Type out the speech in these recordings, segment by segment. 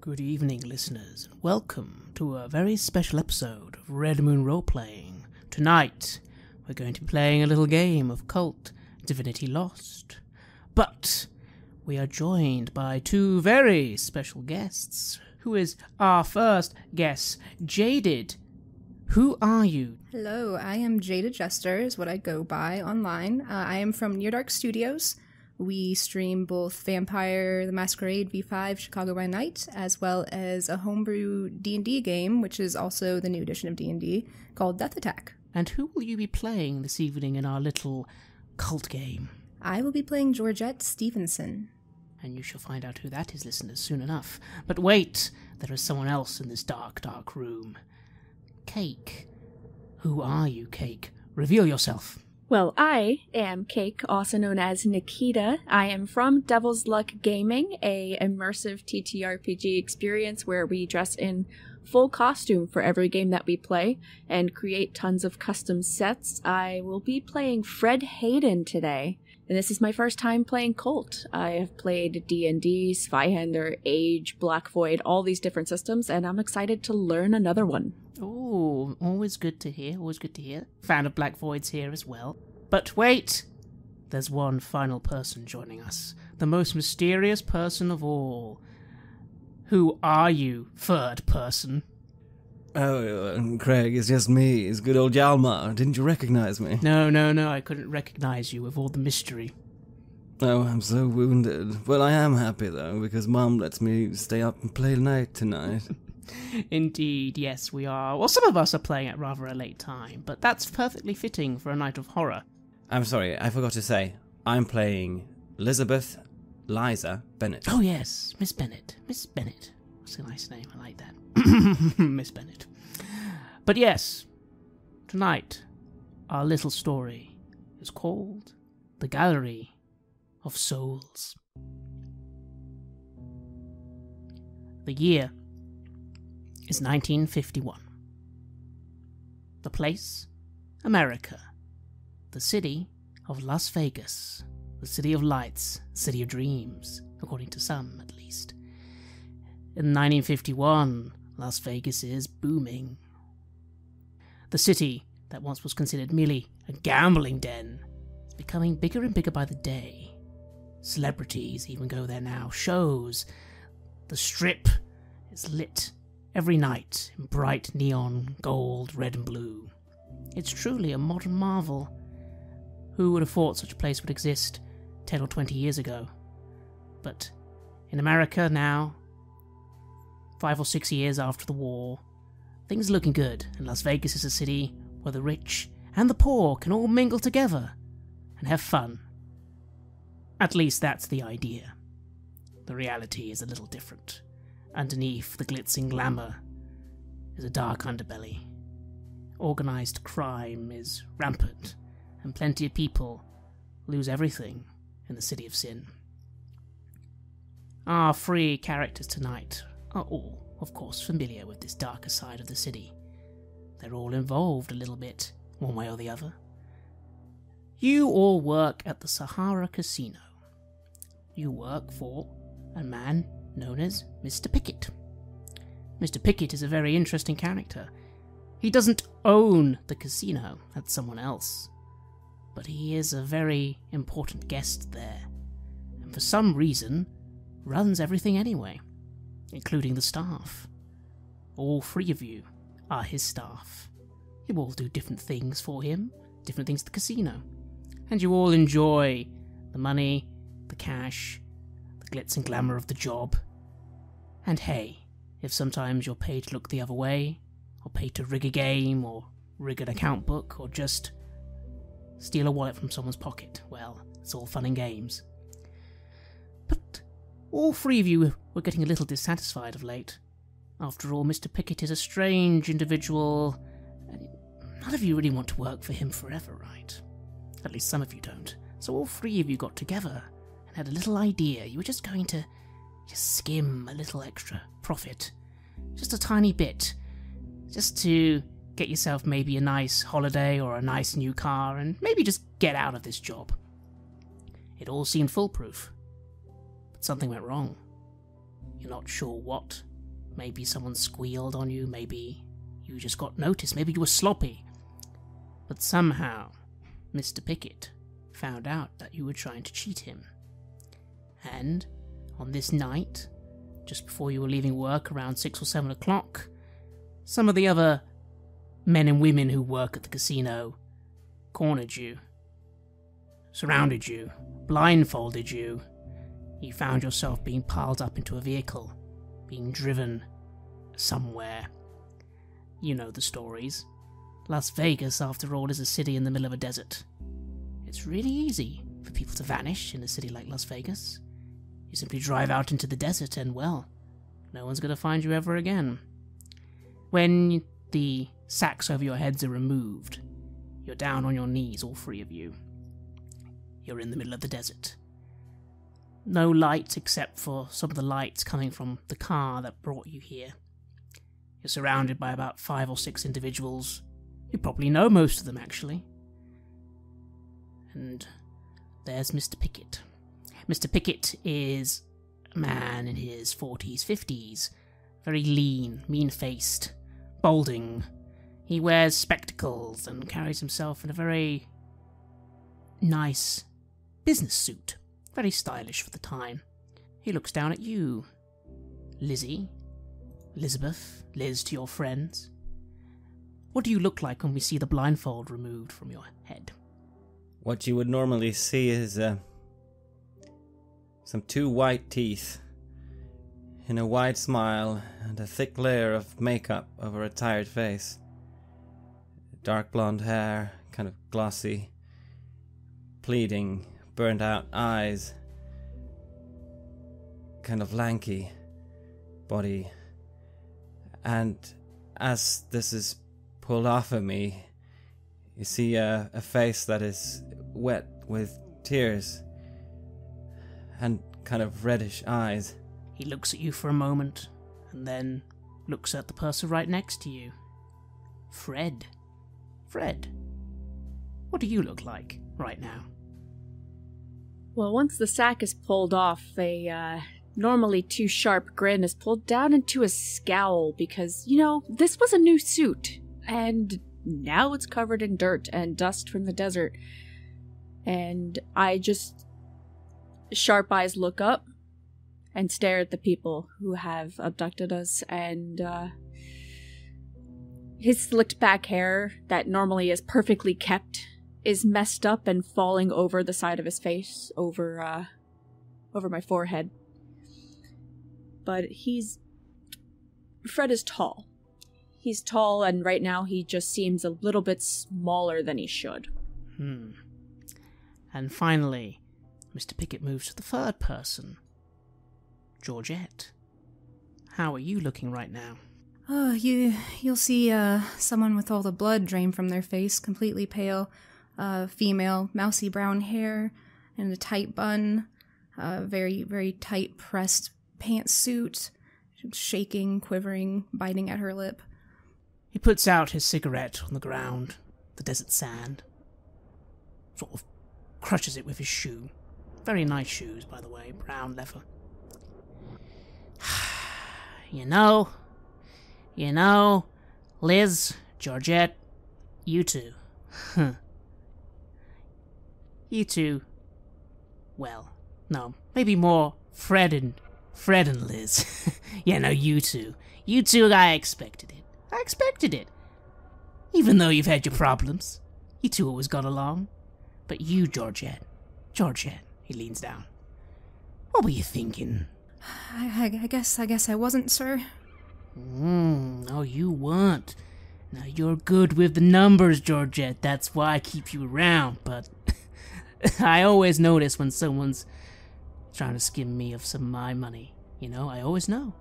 Good evening, listeners, and welcome to a very special episode of Red Moon Roleplaying. Tonight, we're going to be playing a little game of KULT, Divinity Lost. But we are joined by two very special guests. Who is our first guest? Jaded. Who are you? Hello, I am Jaded Jester, is what I go by online. I am from Near Dark Studios. We stream both Vampire the Masquerade V5 Chicago by Night, as well as a homebrew D&D game, which is also the new edition of D&D, called Death Attack. And who will you be playing this evening in our little KULT game? I will be playing Georgette Stevenson. And you shall find out who that is, listeners, soon enough. But wait, there is someone else in this dark, dark room. Cake. Who are you, Cake? Reveal yourself. Well, I am Cake, also known as Nikita. I am from Devil's Luck Gaming, a immersive TTRPG experience where we dress in full costume for every game that we play and create tons of custom sets. I will be playing Fred Hayden today, and this is my first time playing KULT. I have played D&D, Spyhander, Age, Black Void, all these different systems, and I'm excited to learn another one. Oh, always good to hear, always good to hear. Fan of Black Voids here as well. But wait! There's one final person joining us. The most mysterious person of all. Who are you, third person? Oh, Craig, it's just me. It's good old Hjalmar. Didn't you recognize me? No, I couldn't recognize you with all the mystery. Oh, I'm so wounded. Well, I am happy, though, because Mom lets me stay up and play late tonight. Indeed, yes, we are. Well, some of us are playing at rather a late time, but that's perfectly fitting for a night of horror. I'm sorry, I forgot to say, I'm playing Elizabeth Liza Bennett. Oh yes, Miss Bennett. Miss Bennett. That's a nice name, I like that. Miss Bennett. But yes, tonight, our little story is called The Gallery of Souls. The year is 1951. The place, America. The city of Las Vegas. The city of lights, city of dreams, according to some at least. In 1951, Las Vegas is booming. The city that once was considered merely a gambling den is becoming bigger and bigger by the day. Celebrities even go there now. Shows. The Strip is lit every night in bright neon, gold, red and blue. It's truly a modern marvel. Who would have thought such a place would exist 10 or 20 years ago? But in America now, 5 or 6 years after the war, things are looking good, and Las Vegas is a city where the rich and the poor can all mingle together and have fun. At least that's the idea. The reality is a little different. Underneath the glitz and glamour is a dark underbelly. Organised crime is rampant, and plenty of people lose everything in the City of Sin. Our three characters tonight are all, of course, familiar with this darker side of the city. They're all involved a little bit, one way or the other. You all work at the Sahara Casino. You work for a man known as Mr. Pickett. Mr. Pickett is a very interesting character. He doesn't own the casino, that's someone else. But he is a very important guest there, and for some reason runs everything anyway, including the staff. All three of you are his staff. You all do different things for him, different things at the casino, and you all enjoy the money, the cash, the glitz and glamour of the job. And hey, if sometimes you're paid to look the other way, or paid to rig a game, or rig an account book, or just steal a wallet from someone's pocket, well, it's all fun and games. But all three of you were getting a little dissatisfied of late. After all, Mr. Pickett is a strange individual, and none of you really want to work for him forever, right? At least some of you don't. So all three of you got together and had a little idea. You were just going to skim a little extra profit. Just a tiny bit. Just to get yourself maybe a nice holiday or a nice new car and maybe just get out of this job. It all seemed foolproof. But something went wrong. You're not sure what Maybe someone squealed on you, maybe you just got noticed, maybe you were sloppy. But somehow, Mr. Pickett found out that you were trying to cheat him. And on this night, just before you were leaving work around 6 or 7 o'clock, some of the other men and women who work at the casino cornered you, surrounded you, blindfolded you. You found yourself being piled up into a vehicle, being driven somewhere. You know the stories. Las Vegas, after all, is a city in the middle of a desert. It's really easy for people to vanish in a city like Las Vegas. You simply drive out into the desert and, well, no one's going to find you ever again. When the sacks over your heads are removed, you're down on your knees, all three of you. You're in the middle of the desert. No light except for some of the lights coming from the car that brought you here. You're surrounded by about 5 or 6 individuals. You probably know most of them, actually. And there's Mr. Pickett. Mr. Pickett is a man in his 40s, 50s. Very lean, mean-faced, balding. He wears spectacles and carries himself in a very nice business suit. Very stylish for the time. He looks down at you. Lizzie, Elizabeth, Liz to your friends. What do you look like when we see the blindfold removed from your head? What you would normally see is some 2 white teeth and a wide smile and a thick layer of makeup over a tired face. Dark blonde hair, kind of glossy, pleading, burned out eyes, kind of lanky body. And as this is pulled off of me, you see a face that is wet with tears and kind of reddish eyes. He looks at you for a moment and then looks at the person right next to you. Fred. Fred, what do you look like right now? Well, once the sack is pulled off, a normally too sharp grin is pulled down into a scowl because, this was a new suit, and now it's covered in dirt and dust from the desert. And I just, sharp eyes look up and stare at the people who have abducted us, and his slicked back hair, that normally is perfectly kept, is messed up and falling over the side of his face, over my forehead. But Fred is tall. He's tall, and right now he just seems a little bit smaller than he should. And finally, Mr. Pickett moves to the third person. Georgette. How are you looking right now? Oh, you'll see someone with all the blood drained from their face, completely pale, female, mousy brown hair, and a tight bun, very, very tight pressed pantsuit, shaking, quivering, biting at her lip. He puts out his cigarette on the ground, the desert sand, sort of crushes it with his shoe. Very nice shoes, by the way, brown leather. You know, Liz, Georgette, you two. You two, well, no, maybe more Fred and Liz. You two. You two, I expected it. Even though you've had your problems, you two always got along. But you, Georgette, he leans down. What were you thinking? I guess I wasn't, sir. No, you weren't. Now, you're good with the numbers, Georgette. That's why I keep you around, but I always notice when someone's trying to skim me of some of my money. I always know.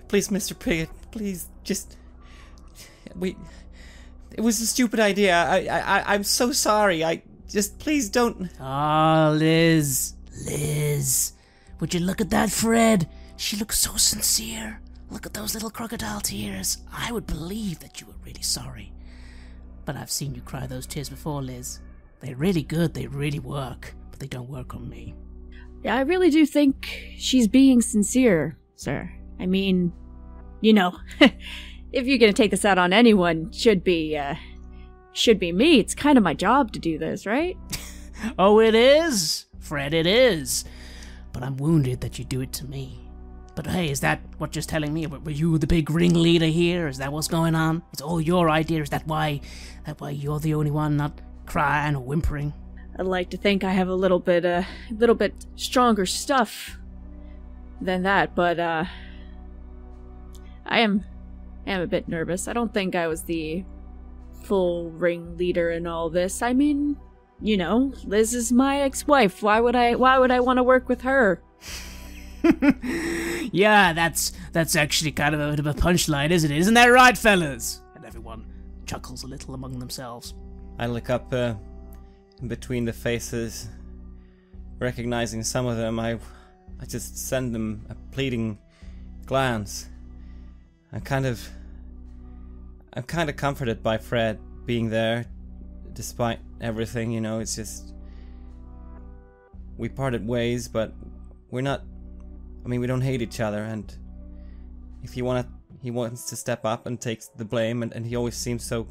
Please, Mr. Pickett, please, just... It was a stupid idea. I'm so sorry. Please don't... Ah, Liz. Would you look at that, Fred? She looks so sincere. Look at those little crocodile tears. I would believe that you were really sorry. But I've seen you cry those tears before, Liz. They're really good, they really work, but they don't work on me. Yeah, I really do think she's being sincere, sir. I mean, you know, if you're gonna take this out on anyone, should be me. It's kind of my job to do this, right? Oh, it is? Fred, it is. But I'm wounded that you do it to me. But hey, is that what you're telling me? Were you the big ringleader here? Is that what's going on? It's all your idea? Is that why you're the only one not crying or whimpering? I'd like to think I have a little bit stronger stuff than that, but I am a bit nervous. I don't think I was the full ringleader in all this. I mean, you know, Liz is my ex-wife. Why would I want to work with her? Yeah, that's actually kind of a bit of a punchline, isn't it? Isn't that right, fellas? And everyone chuckles a little among themselves. I look up in between the faces, recognizing some of them. I just send them a pleading glance. I'm kind of comforted by Fred being there, despite everything. You know, it's just we parted ways, but we're not. I mean, we don't hate each other, and if he wants to step up and takes the blame, and he always seems so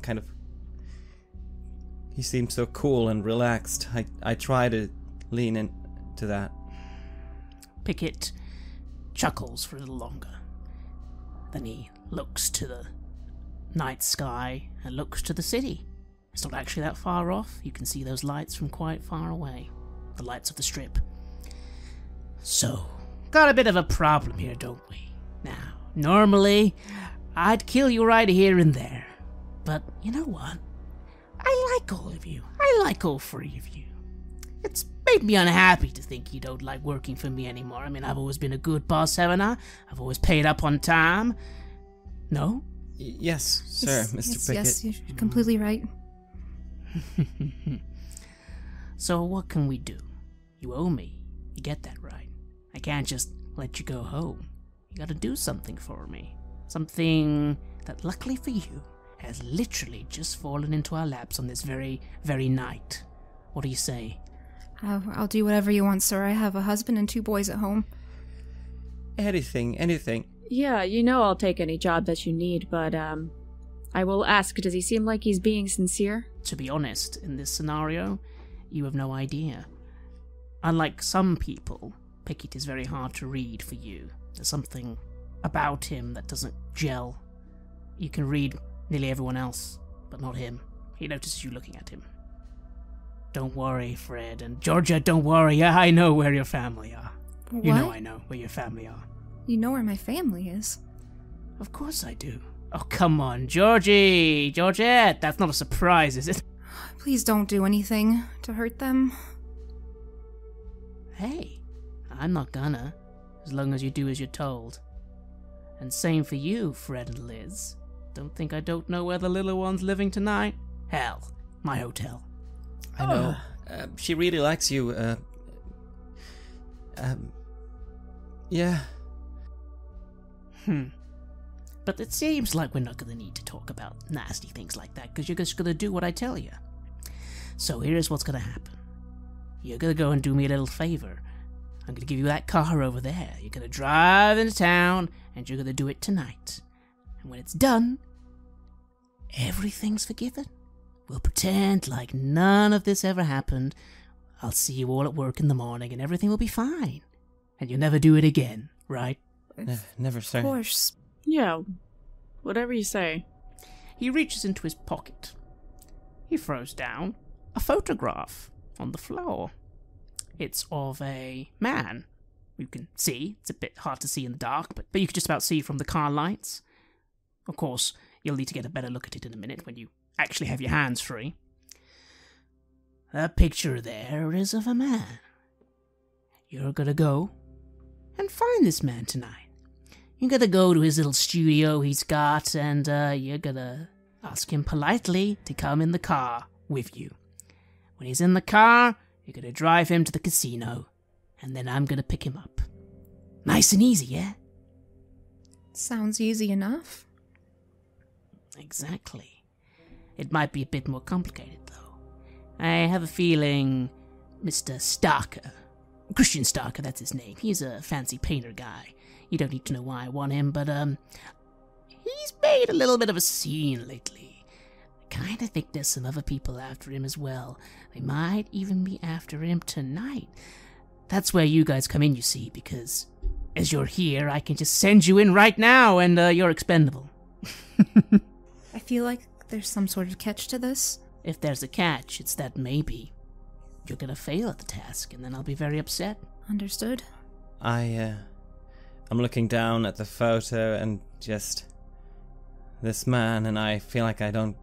he seems so cool and relaxed. I try to lean into that. Pickett chuckles for a little longer. Then he looks to the night sky and looks to the city. It's not actually that far off. You can see those lights from quite far away. The lights of the Strip. So, got a bit of a problem here, don't we? Now, normally, I'd kill you right here and there. But you know what? I like all of you. I like all three of you. It's made me unhappy to think you don't like working for me anymore. I mean, I've always been a good boss, haven't I? I've always paid up on time. No? Yes, sir, Mr. Pickett. Yes, you're completely right. So what can we do? You owe me. You get that right. I can't just let you go home. You gotta do something for me. Something that, luckily for you, has literally just fallen into our laps on this very, very night. What do you say? I'll do whatever you want, sir. I have a husband and 2 boys at home. Anything. Yeah, you know I'll take any job that you need, but I will ask, does he seem like he's being sincere? To be honest, in this scenario, you have no idea. Unlike some people, Pickett is very hard to read for you. There's something about him that doesn't gel. You can read nearly everyone else, but not him. He notices you looking at him. Don't worry, Fred, and Georgia, don't worry. I know where your family are. What? You know I know where your family are. You know where my family is. Of course I do. Oh, come on, Georgette, that's not a surprise, is it? Please don't do anything to hurt them. Hey, I'm not gonna, as long as you do as you're told. And same for you, Fred and Liz. Don't think I don't know where the little one's living tonight? Hell, my hotel. I know. She really likes you, yeah. But it seems like we're not gonna need to talk about nasty things like that, because you're just gonna do what I tell you. So here's what's gonna happen. You're gonna go and do me a little favor. I'm gonna give you that car over there. You're gonna drive into town, and you're gonna do it tonight. And when it's done, everything's forgiven. We'll pretend like none of this ever happened. I'll see you all at work in the morning, and everything will be fine. And you'll never do it again, right? Never, sir. Of course. Yeah, whatever you say. He reaches into his pocket. He throws down a photograph on the floor. It's of a man. You can see. It's a bit hard to see in the dark, but you can just about see from the car lights. Of course, you'll need to get a better look at it in a minute when you actually have your hands free. That picture there is of a man. You're gonna go and find this man tonight. You're gonna go to his little studio he's got, and you're gonna ask him politely to come in the car with you. When he's in the car, you're gonna drive him to the casino, and then I'm gonna pick him up. Nice and easy, yeah? Sounds easy enough. Exactly. It might be a bit more complicated, though. I have a feeling Mr. Starker Christian Starker, that's his name. He's a fancy painter guy. You don't need to know why I want him, but, he's made a little bit of a scene lately. I kinda think there's some other people after him as well. They might even be after him tonight. That's where you guys come in, you see, because as you're here, I can just send you in right now, and, you're expendable. I feel like there's some sort of catch to this. If there's a catch, it's that maybe you're gonna fail at the task, and then I'll be very upset. Understood. I'm looking down at the photo and just this man, and I feel like I don't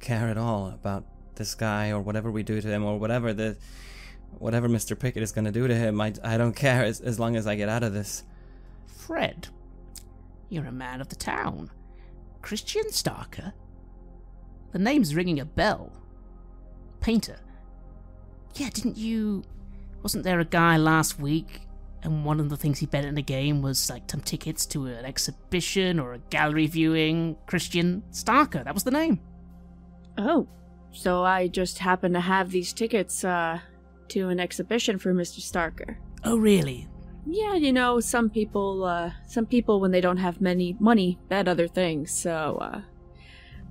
care at all about this guy or whatever we do to him or whatever Mr. Pickett is gonna do to him. I don't care as long as I get out of this. Fred, you're a man of the town. Christian Starker? The name's ringing a bell. Painter. Yeah, wasn't there a guy last week, and one of the things he bet in the game was like some tickets to an exhibition or a gallery viewing? Christian Starker, that was the name. Oh, so I just happen to have these tickets, to an exhibition for Mr. Starker. Oh, really? Yeah, some people when they don't have many money bet other things, so,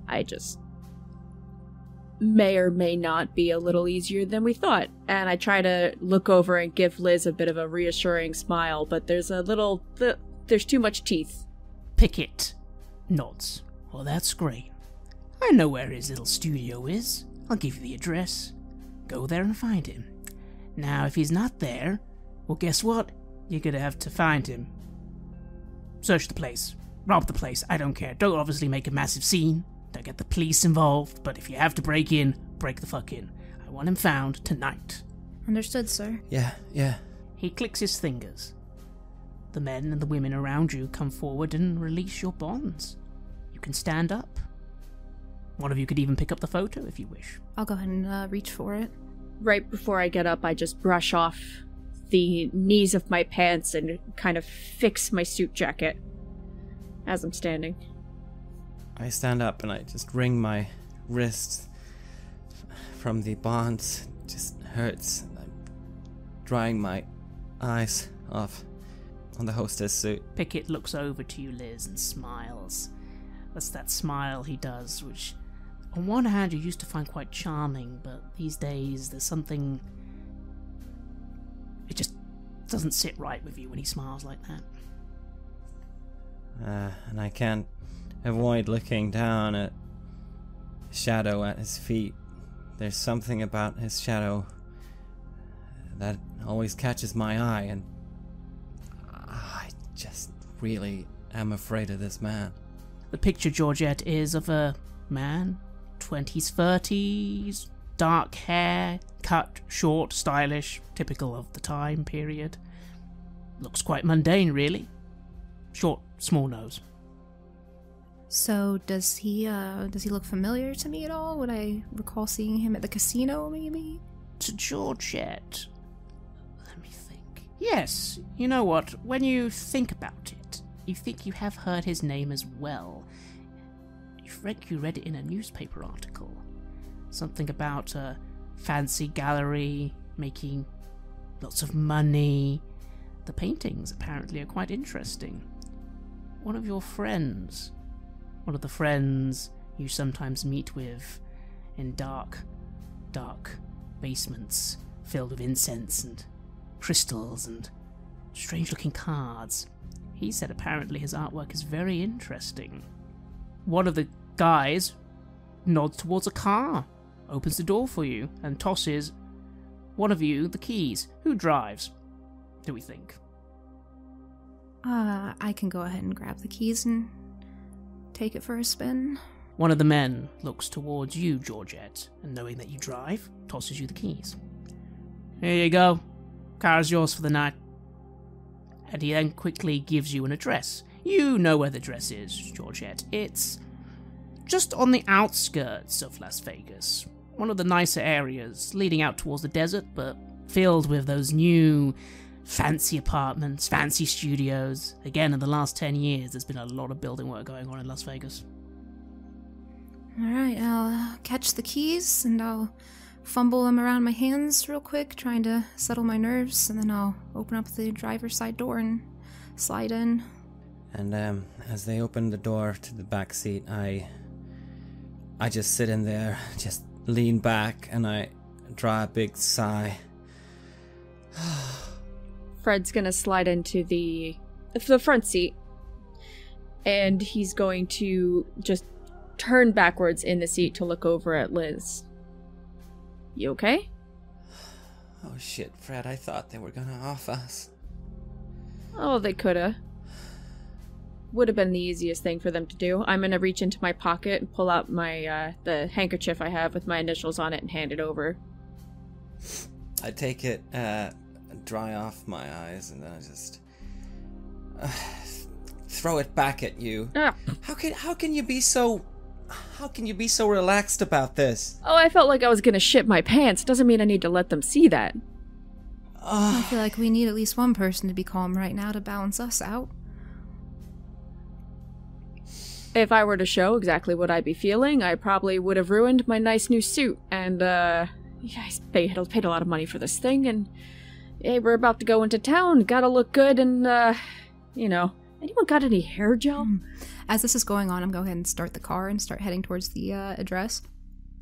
I just may or may not be a little easier than we thought. And I try to look over and give Liz a bit of a reassuring smile, but there's too much teeth. Pickett nods. Well, that's great. I know where his little studio is. I'll give you the address. Go there and find him. Now, if he's not there, well, guess what? You're gonna have to find him. Search the place. Rob the place. I don't care. Don't obviously make a massive scene. Don't get the police involved, but if you have to break in, break the fuck in. I want him found tonight. Understood, sir. Yeah. He clicks his fingers. The men and the women around you come forward and release your bonds. You can stand up. One of you could even pick up the photo if you wish. I'll go ahead and reach for it. Right before I get up, I just brush off the knees of my pants and kind of fix my suit jacket as I'm standing. I stand up and I just wring my wrists from the bonds. It just hurts. I'm drying my eyes off on the hostess suit. Pickett looks over to you, Liz, and smiles. That's that smile he does, which on one hand you used to find quite charming, but these days there's something... It just doesn't sit right with you when he smiles like that. And I can't avoid looking down at the shadow at his feet. There's something about his shadow that always catches my eye, and I just really am afraid of this man. The picture, Georgette, is of a man, 20s, 30s, dark hair, cut, short, stylish, typical of the time period. Looks quite mundane, really. Short, small nose. So does he look familiar to me at all? Would I recall seeing him at the casino, maybe? To Georgette, let me think. Yes, you know what? When you think about it, you think you have heard his name as well. You read it in a newspaper article. Something about a fancy gallery making lots of money. The paintings apparently are quite interesting. One of your friends, one of the friends you sometimes meet with in dark basements filled with incense and crystals and strange-looking cards. He said apparently his artwork is very interesting. One of the guys nods towards a car, opens the door for you, and tosses one of you the keys. Who drives, do we think? I can go ahead and grab the keys and take it for a spin. One of the men looks towards you, Georgette, and knowing that you drive, tosses you the keys. Here you go. Car's yours for the night. And he then quickly gives you an address. You know where the address is, Georgette. It's just on the outskirts of Las Vegas. One of the nicer areas, leading out towards the desert, but filled with those new fancy apartments, fancy studios. Again, in the last 10 years, there's been a lot of building work going on in Las Vegas. Alright, I'll catch the keys and I'll fumble them around my hands real quick, trying to settle my nerves, and then I'll open up the driver's side door and slide in. And as they open the door to the back seat, I just sit in there, just lean back, and I draw a big sigh. Fred's gonna slide into the front seat, and he's going to just turn backwards in the seat to look over at Liz. You okay? Oh shit, Fred, I thought they were gonna off us. Oh, they coulda. Would have been the easiest thing for them to do. I'm gonna reach into my pocket and pull out my, the handkerchief I have with my initials on it and hand it over. I take it, dry off my eyes, and then I just throw it back at you. Ah. How can you be so relaxed about this? Oh, I felt like I was gonna shit my pants. Doesn't mean I need to let them see that. I feel like we need at least one person to be calm right now to balance us out. If I were to show exactly what I'd be feeling, I probably would have ruined my nice new suit. And, yeah, I paid a lot of money for this thing, and hey, we're about to go into town. Gotta look good, and, anyone got any hair gel? As this is going on, I'm going to go ahead and start the car and start heading towards the address.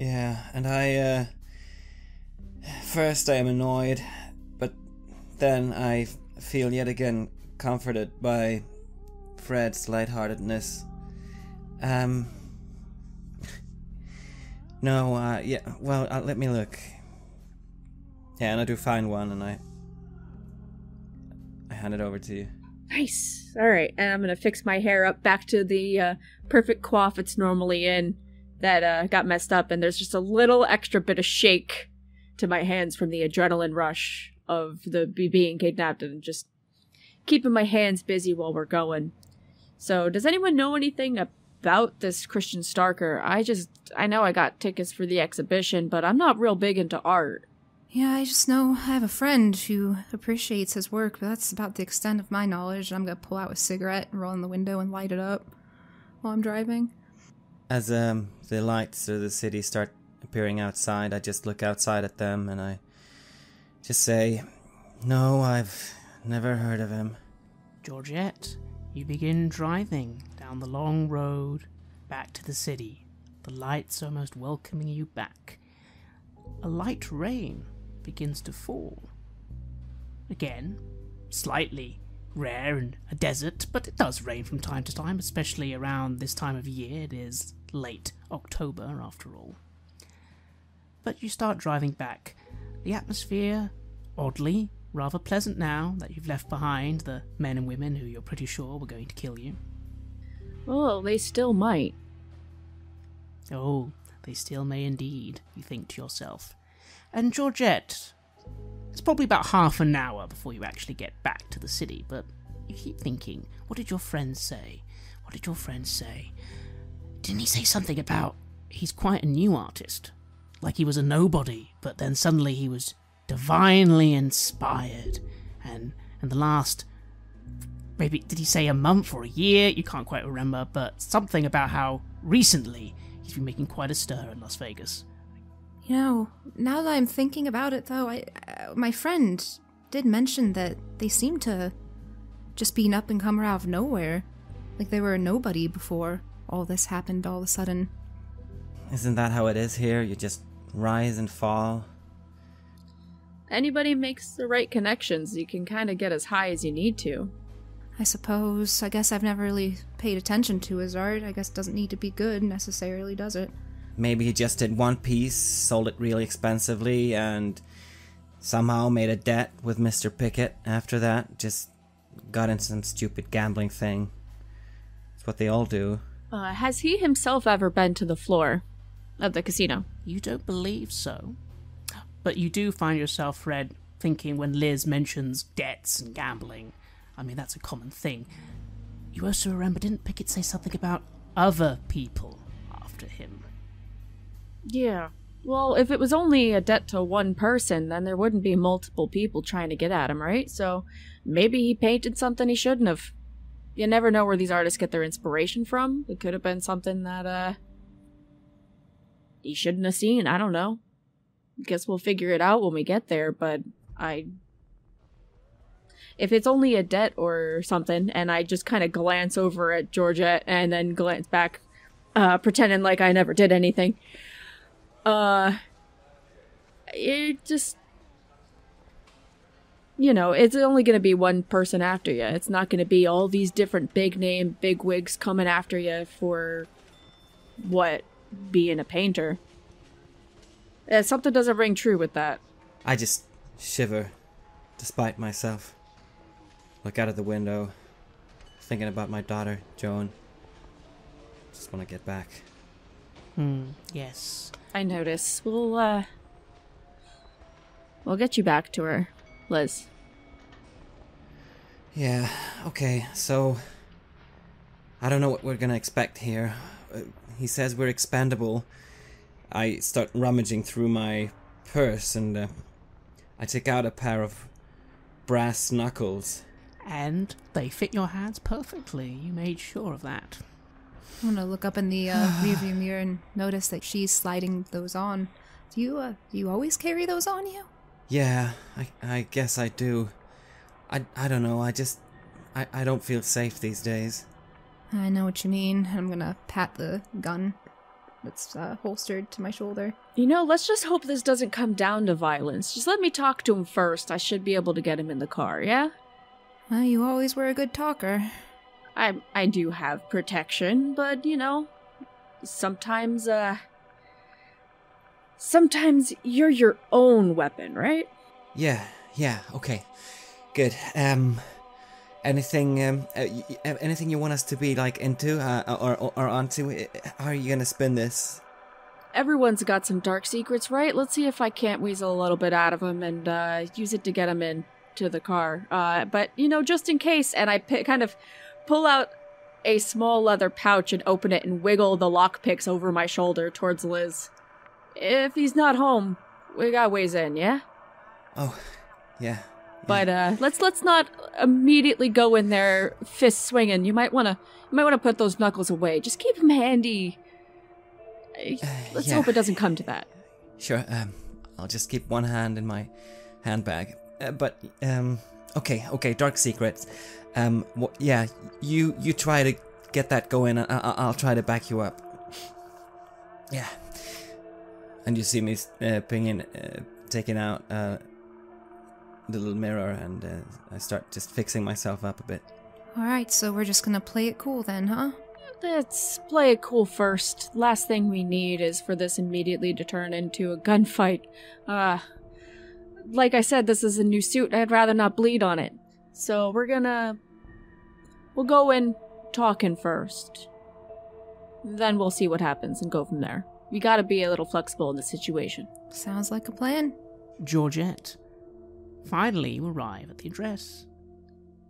Yeah, and I, first I am annoyed, but then I feel yet again comforted by Fred's lightheartedness. Let me look. Yeah, and I do find one, and I hand it over to you. Nice. Alright, and I'm gonna fix my hair up back to the perfect coif it's normally in that got messed up, and there's just a little extra bit of shake to my hands from the adrenaline rush of the being kidnapped and just keeping my hands busy while we're going. So, does anyone know anything about this Christian Starker? I know I got tickets for the exhibition, but I'm not real big into art. Yeah, I just know I have a friend who appreciates his work, but that's about the extent of my knowledge. I'm gonna pull out a cigarette and roll in the window and light it up while I'm driving. As the lights of the city start appearing outside, I just look outside at them and I just say, "No, I've never heard of him." Georgette, you begin driving down the long road back to the city, the lights almost welcoming you back. A light rain begins to fall. Again, slightly rare in a desert, but it does rain from time to time, especially around this time of year. It is late October, after all. But you start driving back. The atmosphere, oddly, rather pleasant now that you've left behind the men and women who you're pretty sure were going to kill you. Oh, they still might. Oh, they still may indeed, you think to yourself. And Georgette, it's probably about half an hour before you actually get back to the city, but you keep thinking, what did your friend say? What did your friend say? Didn't he say something about he's quite a new artist? Like he was a nobody, but then suddenly he was divinely inspired. And the last, maybe, did he say a month or a year? You can't quite remember, but something about how recently he's been making quite a stir in Las Vegas. You know, now that I'm thinking about it, though, my friend did mention that they seem to just be an up-and-comer out of nowhere. Like they were a nobody before all this happened all of a sudden. Isn't that how it is here? You just rise and fall? Anybody makes the right connections, you can kind of get as high as you need to. I suppose. I guess I've never really paid attention to his art. I guess it doesn't need to be good necessarily, does it? Maybe he just did one piece, sold it really expensively, and somehow made a debt with Mr. Pickett after that. Just got in some stupid gambling thing. It's what they all do. Has he himself ever been to the floor of the casino? You don't believe so. But you do find yourself, Fred, thinking when Liz mentions debts and gambling. I mean, that's a common thing. You also remember, didn't Pickett say something about other people after him? Yeah. Well, if it was only a debt to one person, then there wouldn't be multiple people trying to get at him, right? So maybe he painted something he shouldn't have. You never know where these artists get their inspiration from. It could have been something that, he shouldn't have seen. I don't know. guess we'll figure it out when we get there, but if it's only a debt or something, and I just kind of glance over at Georgette and then glance back, pretending like I never did anything, it just, it's only going to be one person after you. It's not going to be all these different big-name bigwigs coming after you for, being a painter. Something doesn't ring true with that. I just shiver, despite myself. Look out of the window, thinking about my daughter, Joan. Just want to get back. Yes. I notice. We'll get you back to her, Liz. Yeah, okay, so I don't know what we're gonna expect here. He says we're expendable. I start rummaging through my purse and I take out a pair of brass knuckles. And they fit your hands perfectly. You made sure of that. I'm gonna look up in the rearview mirror and notice that she's sliding those on. Do you always carry those on you? Yeah, I guess I do. I don't know, I don't feel safe these days. I know what you mean. I'm gonna pat the gun that's holstered to my shoulder. Let's just hope this doesn't come down to violence. Just let me talk to him first. I should be able to get him in the car, yeah? Well, you always were a good talker. I do have protection, but, sometimes you're your own weapon, right? Yeah, okay. Good. Anything you want us to be, into, or onto? How are you gonna spin this? Everyone's got some dark secrets, right? Let's see if I can't weasel a little bit out of them and, use it to get them into the car. But, just in case, and I kind of pull out a small leather pouch and open it and wiggle the lockpicks over my shoulder towards Liz. If he's not home, we got ways in, yeah? Oh, yeah. But let's not immediately go in there fist swinging. You might wanna put those knuckles away. Just keep them handy. Let's hope it doesn't come to that. Sure. I'll just keep one hand in my handbag. Okay. Dark secrets. Yeah. You try to get that going. I'll try to back you up. Yeah. And you see me taking out the little mirror, and I start just fixing myself up a bit. Alright, so we're just gonna play it cool then, huh? Let's play it cool first. Last thing we need is for this immediately to turn into a gunfight. Like I said, this is a new suit. I'd rather not bleed on it. So we'll go in talking first. Then we'll see what happens and go from there. You gotta be a little flexible in the situation. Sounds like a plan. Georgette. Finally, you arrive at the address.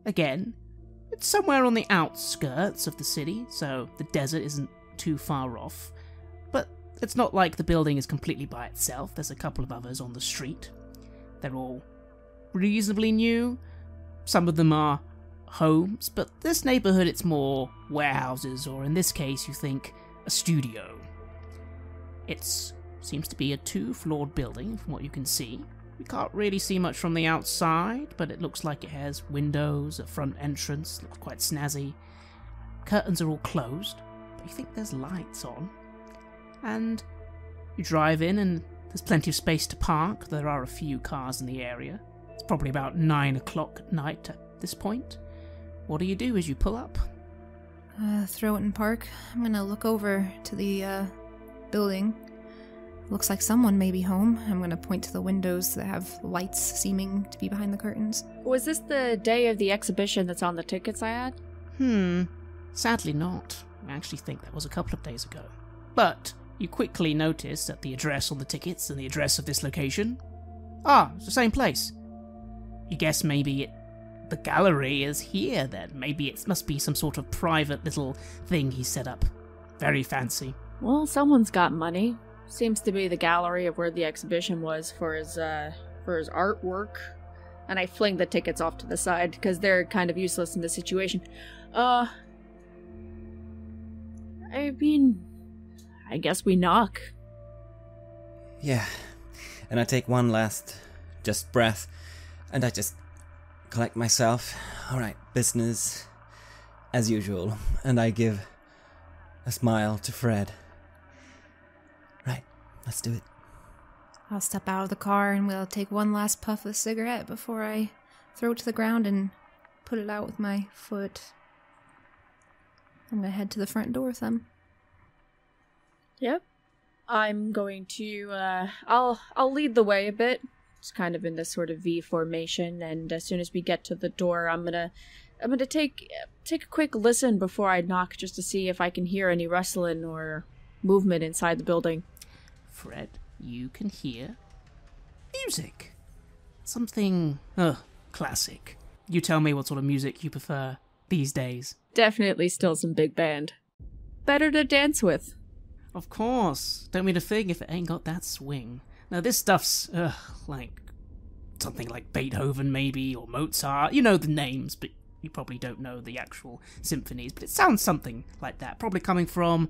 Again, it's somewhere on the outskirts of the city, so the desert isn't too far off. But it's not like the building is completely by itself. There's a couple of others on the street. They're all reasonably new. Some of them are homes, but this neighborhood, it's more warehouses, or in this case, you think a studio. It seems to be a 2-floored building, from what you can see. You can't really see much from the outside, but it looks like it has windows, a front entrance, looks quite snazzy. Curtains are all closed, but you think there's lights on. And you drive in, and there's plenty of space to park. There are a few cars in the area. It's probably about 9 o'clock at night at this point. What do you do as you pull up? Throw it in park. I'm gonna look over to the building. Looks like someone may be home. I'm gonna point to the windows that have lights seeming to be behind the curtains. Was this the day of the exhibition that's on the tickets I had? Sadly not. I actually think that was a couple of days ago. But you quickly notice that the address on the tickets and the address of this location, it's the same place. You guess maybe the gallery is here then. Maybe it must be some sort of private little thing he set up. Very fancy. Well, someone's got money. Seems to be the gallery of where the exhibition was for his artwork. And I fling the tickets off to the side because they're kind of useless in this situation. I mean, I guess we knock. Yeah. And I take one last just breath, and I just collect myself. Alright, business as usual. And I give a smile to Fred. Right, let's do it. I'll step out of the car and we'll take one last puff of the cigarette before I throw it to the ground and put it out with my foot. I'm gonna head to the front door with them. Yep. I'm going to, I'll lead the way a bit. It's kind of in this sort of V formation, and as soon as we get to the door, I'm gonna take a quick listen before I knock, just to see if I can hear any rustling or movement inside the building. Fred, you can hear music. Something, classic. You tell me what sort of music you prefer these days. Definitely still some big band. Better to dance with. Of course. Don't mean a thing if it ain't got that swing. Now this stuff's, like, something like Beethoven maybe, or Mozart. You know the names, but you probably don't know the actual symphonies. But it sounds something like that. Probably coming from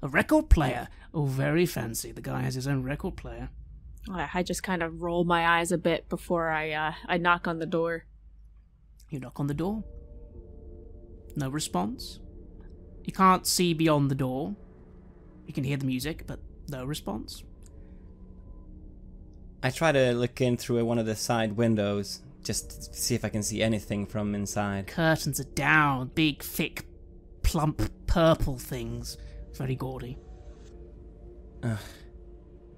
a record player. Oh, very fancy. The guy has his own record player. I just kind of roll my eyes a bit before I knock on the door. You knock on the door. No response. You can't see beyond the door. You can hear the music, but no response. I try to look in through one of the side windows, just to see if I can see anything from inside. Curtains are down. Big, thick, plump, purple things. Very gaudy.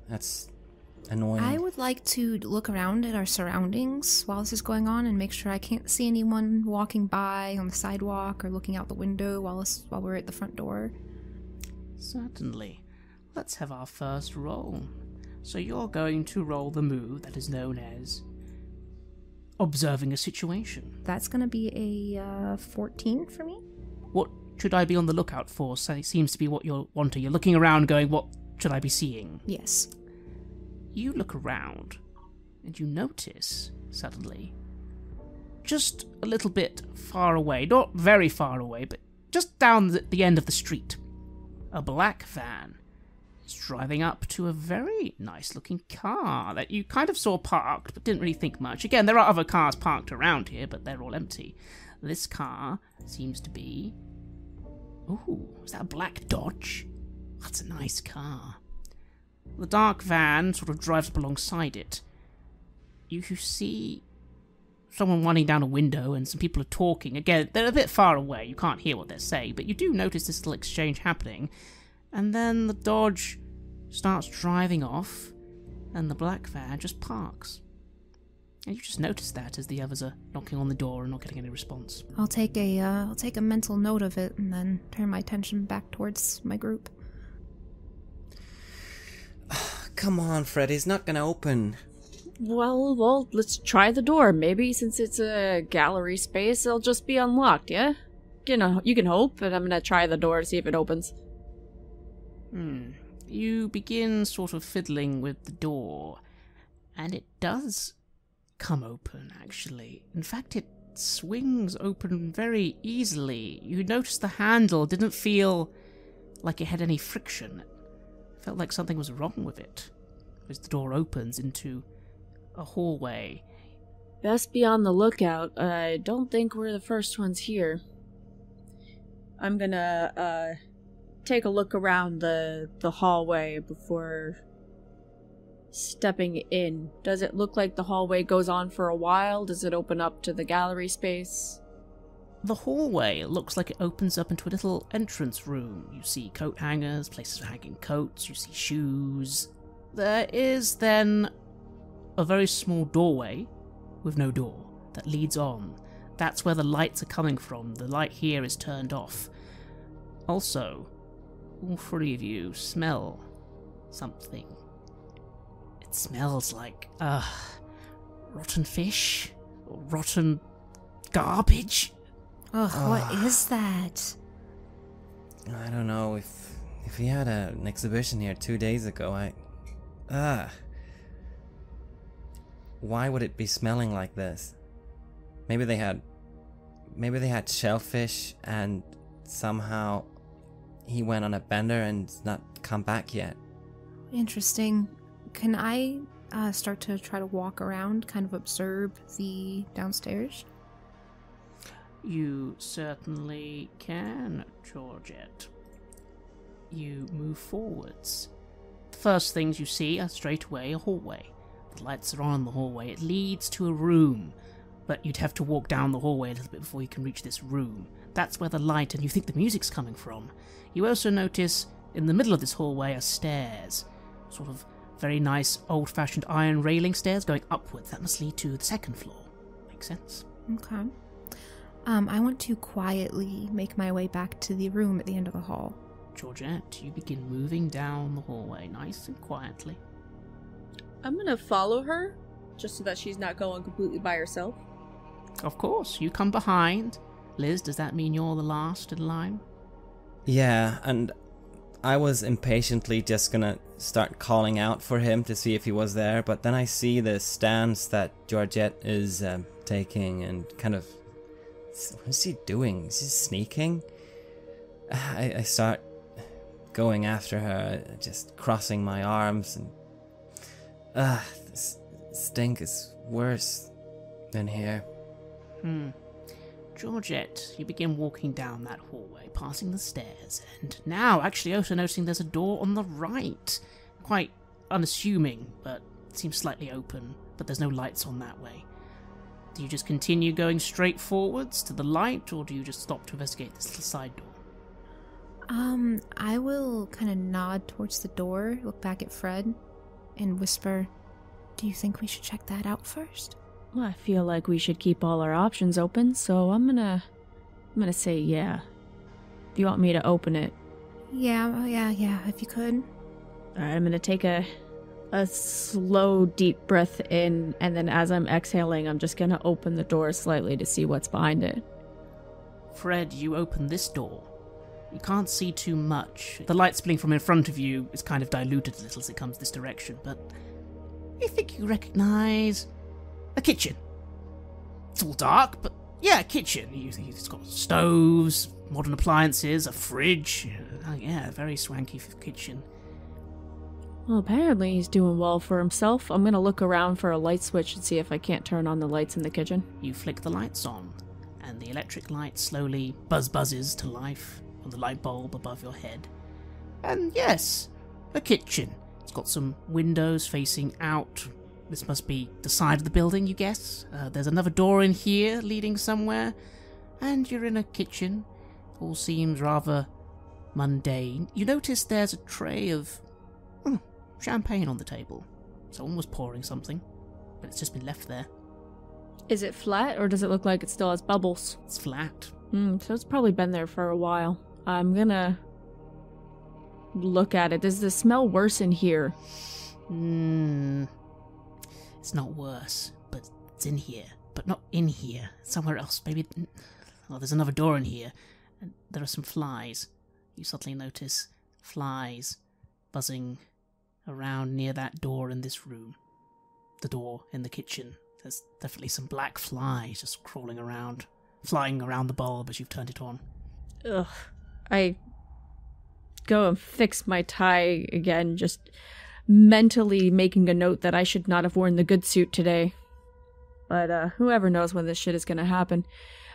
That's annoying. I would like to look around at our surroundings while this is going on and make sure I can't see anyone walking by on the sidewalk or looking out the window while we're at the front door. Certainly. Let's have our first roll. So you're going to roll the move that is known as observing a situation. That's going to be a 14 for me. What should I be on the lookout for? So it seems to be what you're wanting. You're looking around going, what should I be seeing? Yes. You look around and you notice, suddenly, just a little bit far away, not very far away, but just down the end of the street, a black van is driving up to a very nice-looking car that you kind of saw parked, but didn't really think much. Again, there are other cars parked around here, but they're all empty. This car seems to be... Ooh, is that a black Dodge? That's a nice car. The dark van sort of drives up alongside it. You see someone running down a window and some people are talking. Again, they're a bit far away, you can't hear what they're saying, but you do notice this little exchange happening. And then the Dodge starts driving off, and the black van just parks. And you just notice that as the others are knocking on the door and not getting any response. I'll take a mental note of it and then turn my attention back towards my group. Come on, Fred, he's not gonna open. Well, let's try the door. Maybe since it's a gallery space, it'll just be unlocked, yeah? You know, you can hope, but I'm gonna try the door to see if it opens. You begin sort of fiddling with the door, and it does come open, actually. In fact, it swings open very easily. You notice the handle didn't feel like it had any friction. It felt like something was wrong with it, as the door opens into a hallway. Best be on the lookout. I don't think we're the first ones here. I'm gonna, take a look around the hallway before stepping in. Does it look like the hallway goes on for a while? Does it open up to the gallery space? The hallway looks like it opens up into a little entrance room. You see coat hangers, places for hanging coats, you see shoes. There is then a very small doorway with no door that leads on. That's where the lights are coming from. The light here is turned off. Also, all three of you smell something. It smells like, rotten fish? Or rotten garbage? Ugh, what is that? I don't know, if he had an exhibition here 2 days ago, why would it be smelling like this? Maybe they had shellfish and somehow he went on a bender and not come back yet. Interesting. Can I start to try to walk around, kind of observe the downstairs? You certainly can, Georgette. You move forwards. The first things you see are straight away a hallway. The lights are on in the hallway. It leads to a room, but you'd have to walk down the hallway a little bit before you can reach this room. That's where the light and you think the music's coming from. You also notice in the middle of this hallway are stairs, sort of very nice old-fashioned iron railing stairs going upwards. That must lead to the second floor. Makes sense? Okay. I want to quietly make my way back to the room at the end of the hall. Georgette, you begin moving down the hallway nice and quietly. I'm gonna follow her, just so that she's not going completely by herself. Of course, you come behind. Liz, does that mean you're the last in line? Yeah, and I was impatiently just gonna start calling out for him to see if he was there, but then I see the stance that Georgette is taking and kind of... What is he doing? Is he sneaking? I start going after her, just crossing my arms, and... this stink is worse than here. Georgette, you begin walking down that hallway, passing the stairs, and now actually also noticing there's a door on the right. Quite unassuming, but it seems slightly open, but there's no lights on that way. Do you just continue going straight forwards to the light, or do you just stop to investigate this little side door? I will kind of nod towards the door, look back at Fred, and whisper, "Do you think we should check that out first?" Well, I feel like we should keep all our options open, so I'm gonna say yeah. If you want me to open it. Yeah, if you could. Alright, I'm gonna take a slow, deep breath in, and then as I'm exhaling, I'm just gonna open the door slightly to see what's behind it. Fred, you open this door. You can't see too much. The light spilling from in front of you is kind of diluted a little as it comes this direction, but you think you recognize a kitchen. It's all dark, but yeah, a kitchen. It's got stoves, modern appliances, a fridge. Yeah, a very swanky kitchen. Well, apparently he's doing well for himself. I'm gonna look around for a light switch and see if I can't turn on the lights in the kitchen. You flick the lights on, and the electric light slowly buzzes to life on the light bulb above your head. And yes, a kitchen. It's got some windows facing out. This must be the side of the building, you guess. There's another door in here leading somewhere, and you're in a kitchen. All seems rather mundane. You notice there's a tray of champagne on the table. Someone was pouring something, but it's just been left there. Is it flat, or does it look like it still has bubbles? It's flat. So it's probably been there for a while. I'm gonna look at it. Does the smell worse in here? It's not worse, but it's in here. But not in here. Somewhere else. Maybe... Well, there's another door in here. And there are some flies. You suddenly notice flies buzzing around near that door in this room. The door in the kitchen. There's definitely some black flies just crawling around. Flying around the bulb as you've turned it on. Ugh. I go and fix my tie again, just mentally making a note that I should not have worn the good suit today. But whoever knows when this shit is gonna happen.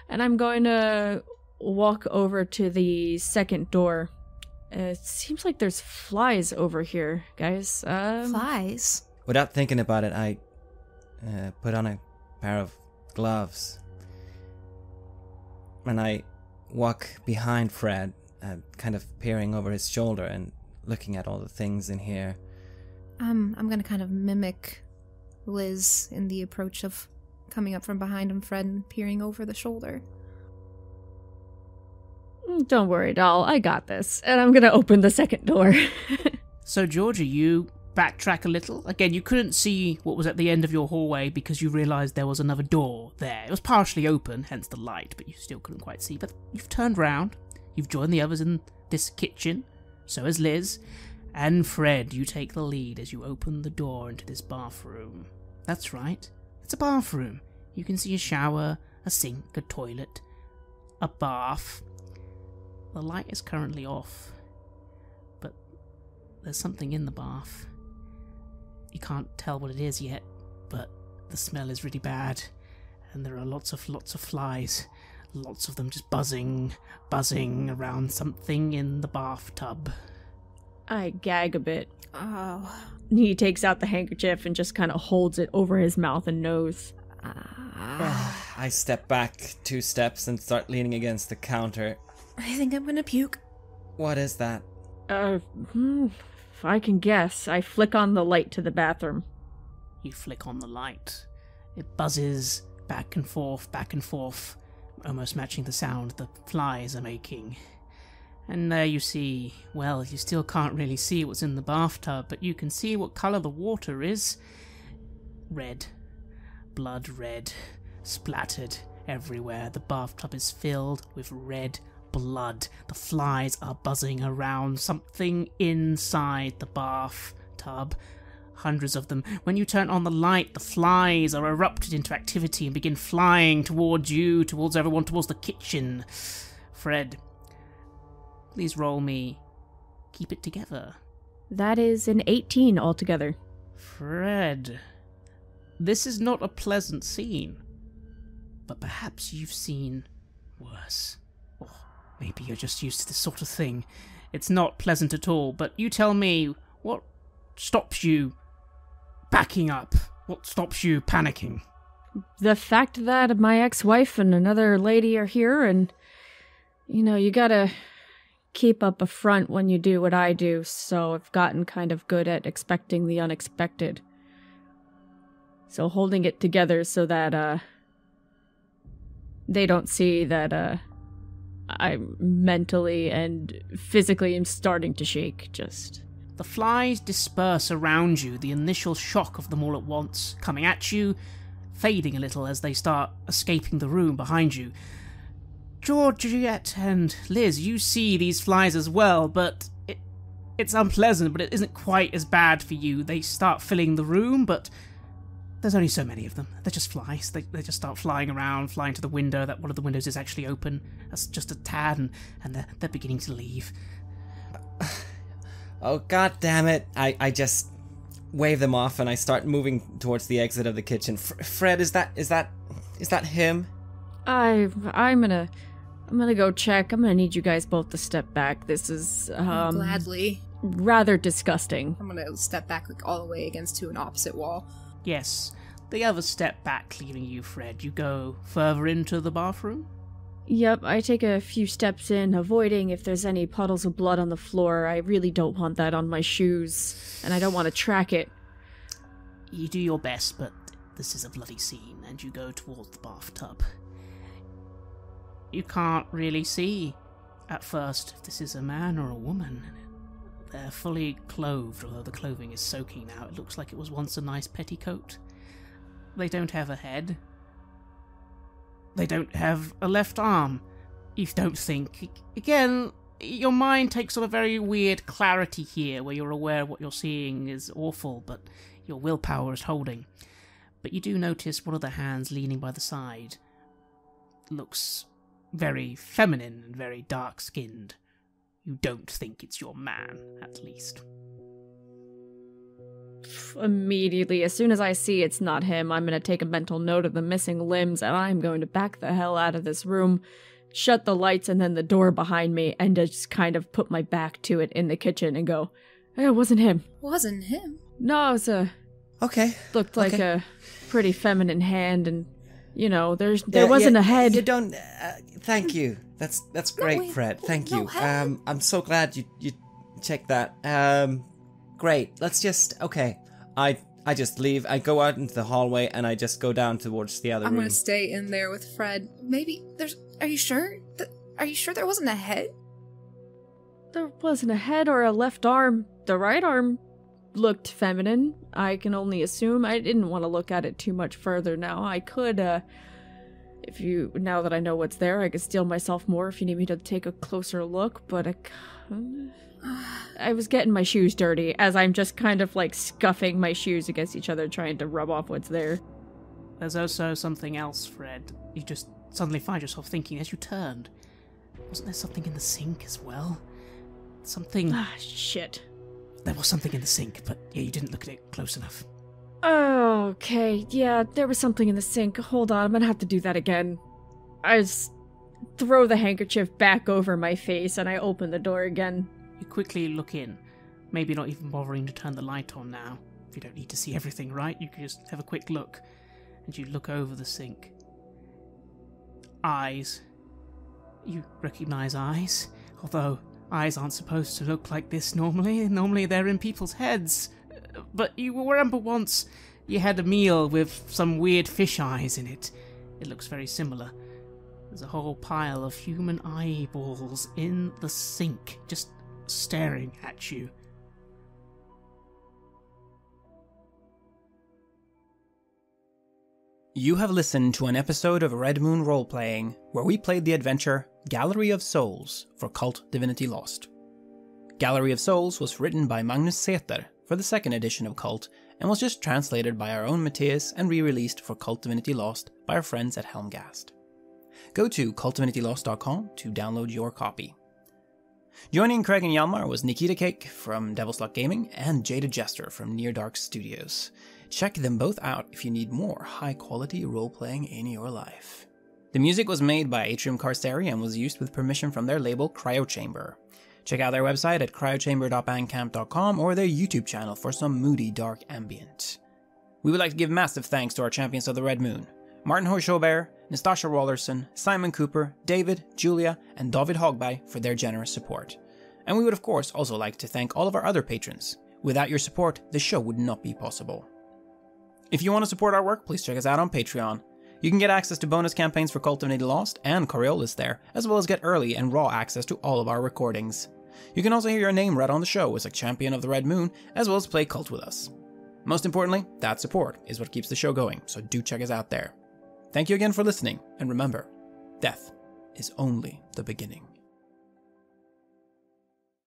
And I'm going to walk over to the second door. It seems like there's flies over here, guys. Flies? Without thinking about it, I put on a pair of gloves. And I walk behind Fred, kind of peering over his shoulder and looking at all the things in here. I'm gonna kind of mimic Liz in the approach of coming up from behind him, Fred, and peering over the shoulder. Don't worry, doll. I got this. And I'm gonna open the second door. So, Georgia, you backtrack a little. Again, you couldn't see what was at the end of your hallway because you realised there was another door there. It was partially open, hence the light, but you still couldn't quite see. But you've turned round. You've joined the others in this kitchen. So has Liz. And Fred, you take the lead as you open the door into this bathroom. That's right. It's a bathroom. You can see a shower, a sink, a toilet, a bath. The light is currently off, but there's something in the bath. You can't tell what it is yet, but the smell is really bad, and there are lots of flies. Lots of them just buzzing around something in the bathtub. I gag a bit. Oh. He takes out the handkerchief and just kind of holds it over his mouth and nose. I step back 2 steps and start leaning against the counter. I think I'm gonna puke. What is that? If I can guess, I flick on the light to the bathroom. You flick on the light. It buzzes back and forth, almost matching the sound the flies are making. And there you see, well, you still can't really see what's in the bathtub, but you can see what colour the water is. Red. Blood red. Splattered everywhere. The bathtub is filled with red blood. The flies are buzzing around something inside the bathtub. Hundreds of them. When you turn on the light, the flies are erupted into activity and begin flying towards you, towards everyone, towards the kitchen. Fred, please roll me. Keep it together. That is an 18 altogether. Fred, this is not a pleasant scene, but perhaps you've seen worse. Or maybe you're just used to this sort of thing. It's not pleasant at all, but you tell me, what stops you backing up? What stops you panicking? The fact that my ex-wife and another lady are here, and, you gotta keep up a front when you do what I do, so I've gotten kind of good at expecting the unexpected. So holding it together so that, they don't see that, I mentally and physically am starting to shake, just... The flies disperse around you, the initial shock of them all at once, coming at you, fading a little as they start escaping the room behind you. Georgette and Liz, you see these flies as well, but it's unpleasant, but it isn't quite as bad for you. They start filling the room, but there's only so many of them. They're just flies. They just start flying around, flying to the window. That one of the windows is actually open. That's just a tad, and they're beginning to leave. Oh, god damn it. I just wave them off and I start moving towards the exit of the kitchen. Fred, is that him? I'm gonna go check. I'm gonna need you guys both to step back. This is, Gladly. rather disgusting. I'm gonna step back all the way against to an opposite wall. Yes, the others step back, leaving you, Fred. You go further into the bathroom? Yep, I take a few steps in, avoiding if there's any puddles of blood on the floor. I really don't want that on my shoes, and I don't want to track it. You do your best, but this is a bloody scene, and you go towards the bathtub. You can't really see, at first, if this is a man or a woman. They're fully clothed, although the clothing is soaking now. It looks like it was once a nice petticoat. They don't have a head. They don't have a left arm. You don't think. Again, your mind takes on a very weird clarity here, where you're aware what you're seeing is awful, but your willpower is holding. But you do notice one of the hands leaning by the side looks very feminine and very dark-skinned. You don't think it's your man, at least. Immediately, as soon as I see it's not him, I'm gonna take a mental note of the missing limbs, and I'm going to back the hell out of this room, shut the lights and then the door behind me, and just kind of put my back to it in the kitchen and go, hey, it wasn't him. Wasn't him? No, it was Okay. looked like Okay. a pretty feminine hand, and, there wasn't a head. You don't... thank you. That's great, wait, Fred. Thank no you. head. I'm so glad you checked that. Great. Let's just... Okay. I just leave. I go out into the hallway and I just go down towards the other I'm room. gonna stay in there with Fred. Maybe there's... Are you sure? Are you sure there wasn't a head? There wasn't a head or a left arm. The right arm looked feminine. I can only assume. I didn't want to look at it too much further now. I could, now that I know what's there, I could steal myself more if you need me to take a closer look, but I was getting my shoes dirty as I'm just kind of like scuffing my shoes against each other, trying to rub off what's there. There's also something else, Fred. You just suddenly find yourself thinking as you turned. Wasn't there something in the sink as well? Something... Ah, shit. there was something in the sink, but yeah, you didn't look at it close enough. Okay, yeah, there was something in the sink. Hold on, I'm gonna have to do that again. I just throw the handkerchief back over my face and I open the door again. You quickly look in, maybe not even bothering to turn the light on now. If you don't need to see everything, right? You can just have a quick look. And you look over the sink. Eyes. You recognize eyes, although eyes aren't supposed to look like this normally. Normally they're in people's heads. But you remember once you had a meal with some weird fish eyes in it. It looks very similar. There's a whole pile of human eyeballs in the sink, just staring at you. You have listened to an episode of Red Moon Roleplaying, where we played the adventure Gallery of Souls for KULT Divinity Lost. Gallery of Souls was written by Magnus Seter for the second edition of KULT, and was just translated by our own Mattiaz and re-released for KULT Divinity Lost by our friends at Helmgast. Go to kultdivinitylost.com to download your copy. Joining Craig and Hjalmar was Nikita Cake from Devil's Luck Gaming and Jaded Jester from Near Dark Studios. Check them both out if you need more high-quality role-playing in your life. The music was made by Atrium Carceri and was used with permission from their label Cryochamber. Check out their website at cryochamber.bandcamp.com or their YouTube channel for some moody, dark ambient. We would like to give massive thanks to our champions of the Red Moon, Martin Horshaubert, Nastasha Wallerson, Simon Cooper, David, Julia, and David Hogberg for their generous support. And we would of course also like to thank all of our other patrons. Without your support, the show would not be possible. If you want to support our work, please check us out on Patreon. You can get access to bonus campaigns for KULT Divinity Lost and Coriolis there, as well as get early and raw access to all of our recordings. You can also hear your name read on the show as a champion of the Red Moon, as well as play KULT with us. Most importantly, that support is what keeps the show going, so do check us out there. Thank you again for listening, and remember, death is only the beginning.